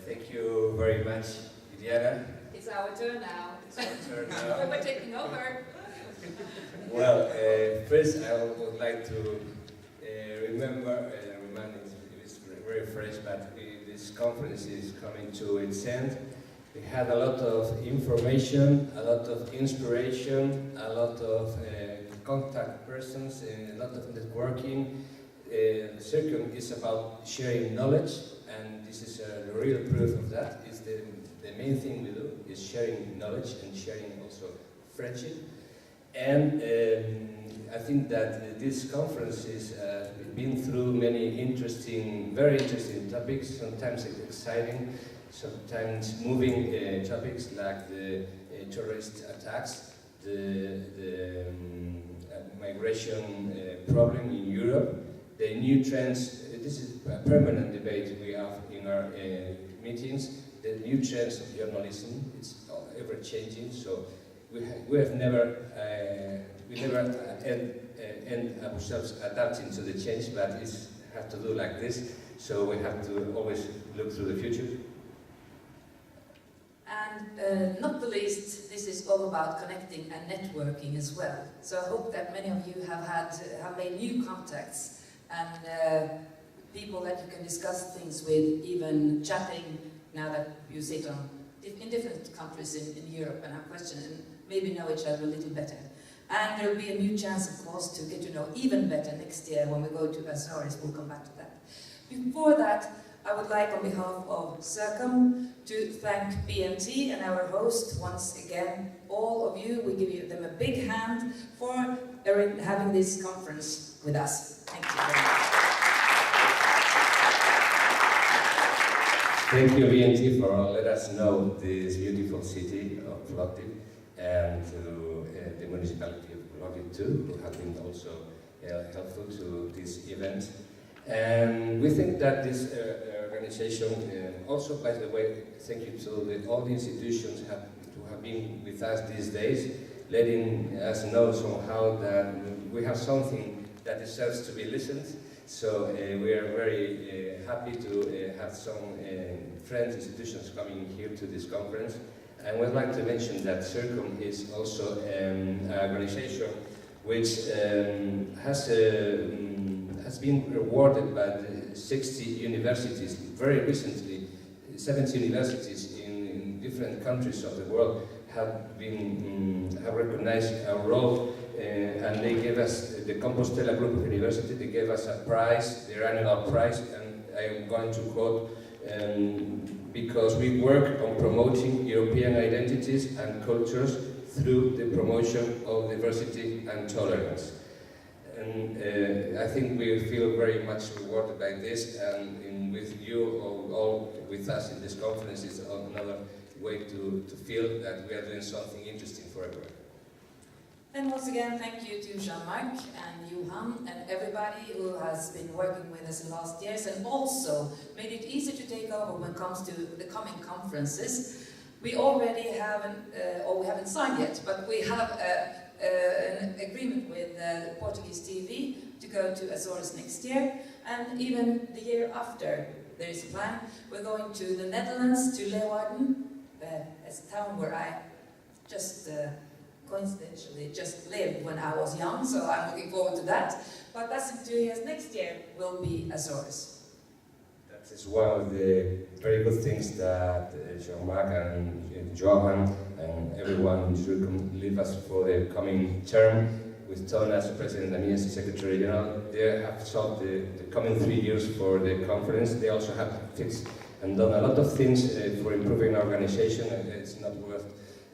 Thank you very much, Viviana. It's our turn now. It's our turn now. We're taking over. Well, first I would like to remind it's very fresh, but this conference is coming to its end. We had a lot of information, a lot of inspiration, a lot of contact persons, and a lot of networking. CIRCOM is about sharing knowledge, and this is the real proof of that. Is the main thing we do is sharing knowledge and sharing also friendship. And I think that this conference has been through many interesting, very interesting topics, sometimes exciting, sometimes moving topics like the terrorist attacks, the migration problem in Europe, the new trends. This is a permanent debate we have in our meetings. The new trends of journalism, it's ever changing. So we have never end ourselves adapting to the change, but it's have to do like this. So we have to always look through the future. And not the least, this is all about connecting and networking as well. So I hope that many of you have made new contacts and people that you can discuss things with, even chatting now that you sit in different countries in Europe and have questions and maybe know each other a little better. And there will be a new chance, of course, to get to know even better next year when we go to Azores. We'll come back to that. Before that, I would like, on behalf of CIRCOM, to thank BMT and our host once again. All of you, we give them a big hand for having this conference with us. Thank you very much. Thank you, BMT, for letting us know this beautiful city of Plovdiv, and to the municipality of Plovdiv too, who have been also helpful to this event. And we think that this organization, also, by the way, thank you to all the institutions who have been with us these days, letting us know somehow that we have something that deserves to be listened. So we are very happy to have some friends, institutions coming here to this conference. And we'd like to mention that CIRCOM is also an organization which has been rewarded by the 60 universities, very recently. 70 universities in different countries of the world have recognized our role, and they gave us, the Compostela Group of University, they gave us a prize, their annual prize, and I'm going to quote, because we work on promoting European identities and cultures through the promotion of diversity and tolerance. And I think we feel very much rewarded by this, and with you all with us in this conference is another way to feel that we are doing something interesting for everyone. And once again, thank you to Jean-Marc and Johan and everybody who has been working with us in the last years and also made it easy to take over when it comes to the coming conferences. We already haven't, or we haven't signed yet, but we have an agreement with Portuguese TV to go to Azores next year, and even the year after there is a plan. We're going to the Netherlands, to Leeuwarden, a town where I just coincidentally just lived when I was young, so I'm looking forward to that. But that's in 2 years. Next year will be Azores. That is one of the very good things that Jean-Marc and Johan and everyone in CIRCOM leave us for the coming term, with Tona as President and me as the CIRCOMRegional. They have solved the coming 3 years for the conference. They also have fixed and done a lot of things for improving our organization. It's not worth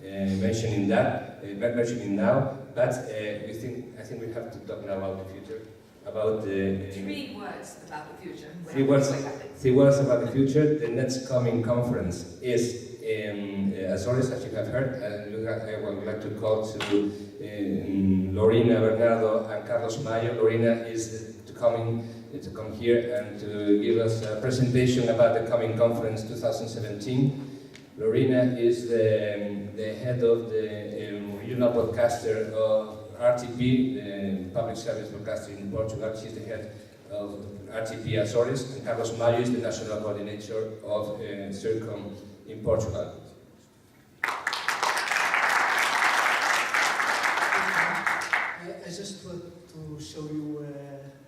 mentioning now, but I think we have to talk now about the future. About the 3 words about the future. 3 words about the future. The next coming conference is in Azores, as you have heard, and I would like to call to Lorena, Fernando, and Carlos Mayo. Lorena is to come here and to give us a presentation about the coming conference 2017. Lorena is the head of the regional broadcaster of RTP, the public service broadcaster in Portugal. She's the head of RTP Azores, and Carlos Mario is the national coordinator of CIRCOM in Portugal. I just want to show you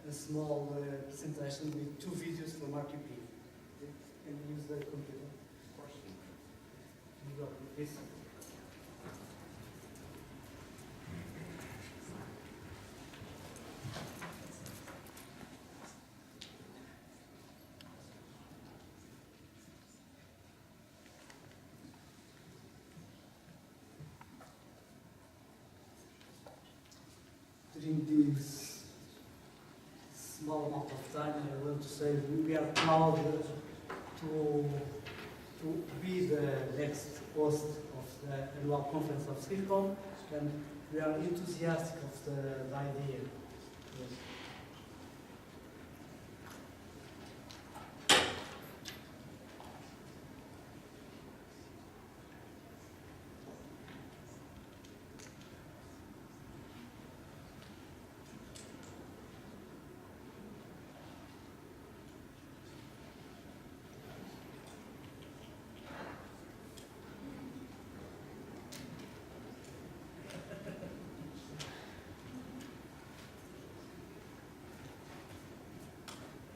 a small presentation with 2 videos from RTP. Can you use the computer? Of course. You got this. During this small amount of time, I want to say we are proud to be the next host of the annual conference of CIRCOM, and we are enthusiastic of the idea. Yes.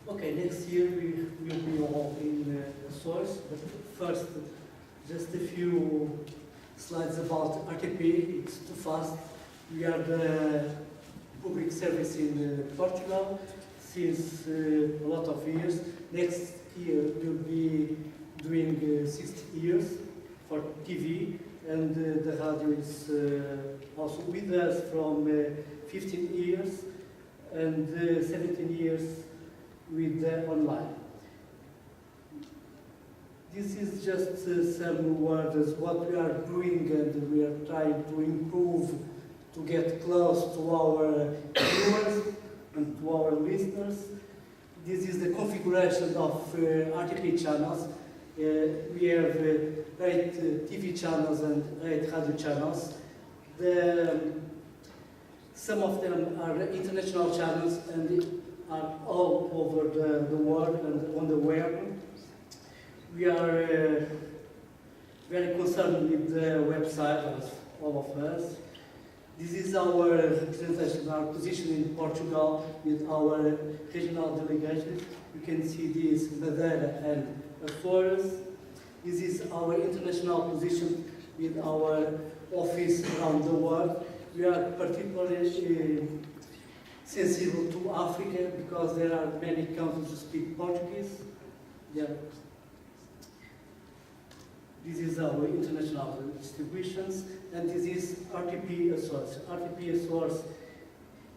Okay, next year we will be all in Azores, but first just a few slides about RTP. It's too fast. We are the public service in Portugal since a lot of years. Next year we'll be doing 60 years for TV, and the radio is also with us from 15 years and 17 years with the online. This is just some words what we are doing, and we are trying to improve to get close to our viewers and to our listeners. This is the configuration of RTP channels. We have 8 TV channels and 8 radio channels. Some of them are international channels and are all over the world and on the web. We are very concerned with the website, as all of us. This is our representation, our position in Portugal with our regional delegations. You can see this Madeira and Açores. This is our international position with our office around the world. We are particularly sensible to Africa because there are many countries who speak Portuguese. Yeah. This is our international distributions, and this is RTP Azores. RTP Azores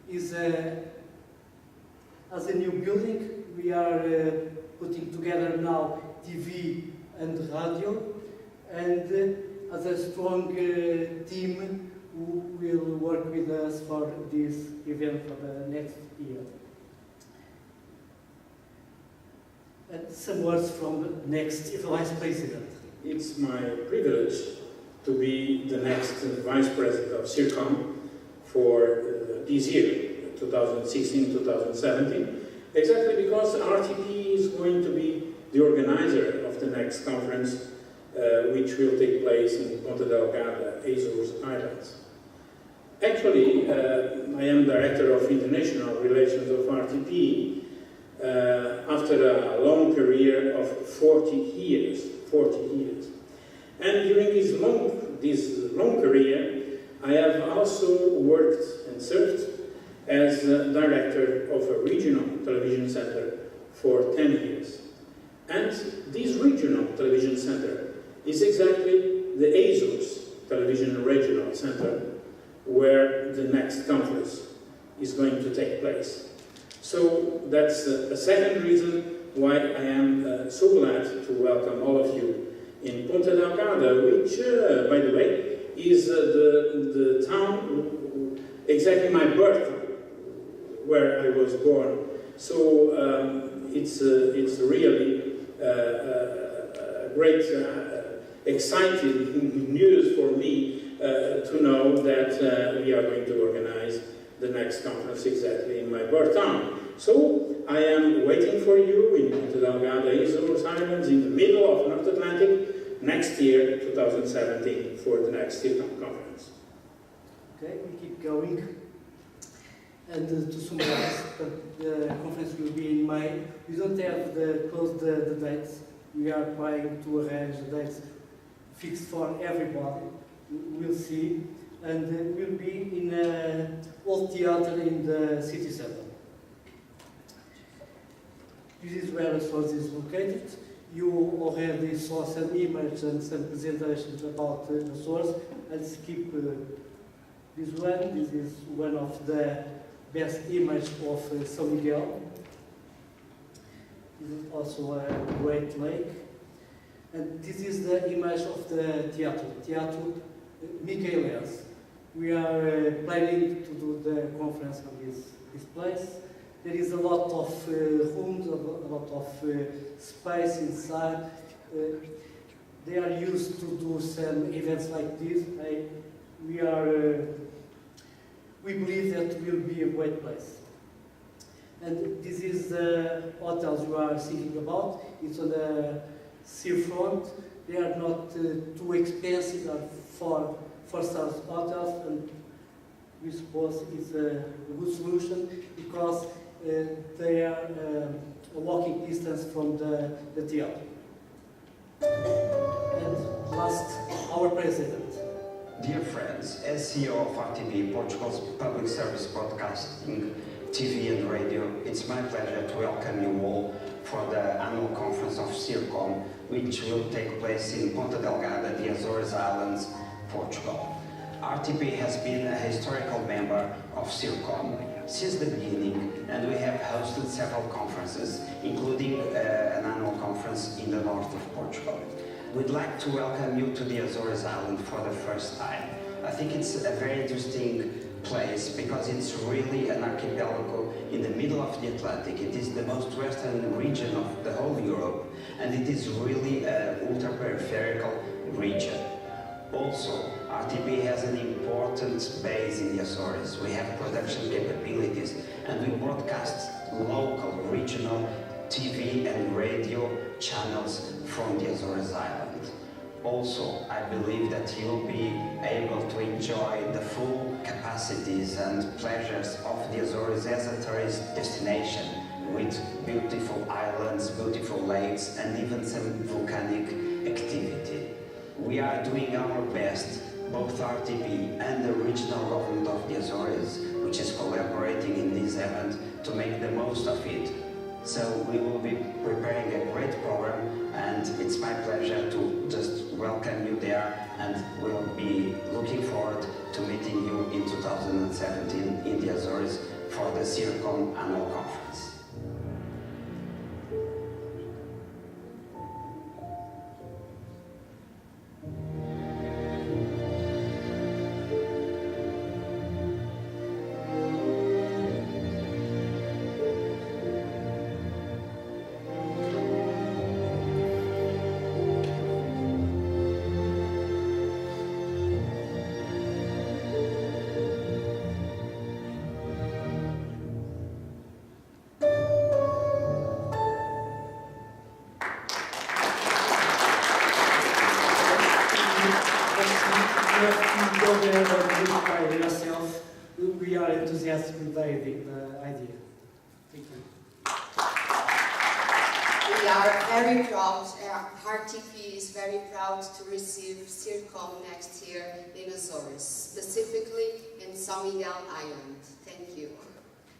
is as a new building. We are putting together now TV and radio, and as a strong team who will work with us for this event for the next year. And some words from the next Vice President. It's my privilege to be the next Vice President of CIRCOM for this year, 2016-2017, exactly because RTP is going to be the organizer of the next conference, which will take place in Ponta Delgada, Azores Islands. Actually, I am Director of International Relations of RTP after a long career of 40 years. And during this long career, I have also worked and served as Director of a regional television center for 10 years. And this regional television center is exactly the Azores Television Regional Center, where the next conference is going to take place. So that's a second reason why I am so glad to welcome all of you in Ponta Delgada, which, by the way, is the town, exactly my birth, where I was born. So it's really great, exciting news for me to know that we are going to organize the next conference exactly in my birth town. So I am waiting for you in Ponta Delgada, Azores Islands, in the middle of North Atlantic, next year, 2017, for the next CIRCOM conference. Okay, we keep going. And to summarize, the conference will be in May. We don't have the dates. We are trying to arrange the dates fixed for everybody. We'll see. And we'll be in an old theater in the city center. This is where the source is located. You already saw some images and some presentations about the source. I'll skip this one. This is one of the best images of São Miguel. This is also a great lake. And this is the image of the Teatro Michaelis. We are planning to do the conference on this place. There is a lot of rooms, a lot of space inside. They are used to do some events like this. We believe that will be a great place. And this is the hotels you are thinking about. It's on the seafront. They are not too expensive for 4-star hotels, and we suppose it's a good solution because they are a walking distance from the theater. And last, our president. Dear friends, as CEO of RTV, Portugal's public service broadcasting, TV and radio, it's my pleasure to welcome you all for the annual conference of CIRCOM, which will take place in Ponta Delgada, the Azores Islands, Portugal. RTV has been a historical member of CIRCOM since the beginning, and we have hosted several conferences, including an annual conference in the north of Portugal. We'd like to welcome you to the Azores Island for the first time. I think it's a very interesting place because it's really an archipelago in the middle of the Atlantic. It is the most western region of the whole Europe, and it is really an ultra-peripheral region. Also, RTV has an important base in the Azores. We have production capabilities, and we broadcast local, regional TV and radio channels from the Azores Island. Also, I believe that you'll be able to enjoy the full capacities and pleasures of the Azores as a tourist destination, with beautiful islands, beautiful lakes, and even some volcanic activity. We are doing our best, both RTV and the regional government of the Azores, which is collaborating in this event, to make the most of it. So we will be preparing a great program, and it's my pleasure to just welcome you there, and we'll be looking forward to meeting you in 2017 in the Azores for the CIRCOM annual conference. By yourself, we are enthusiastic with the idea. Thank you. We are very proud, RTV is very proud to receive CIRCOM next year in Azores, specifically in São Miguel Island. Thank you.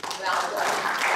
Welcome.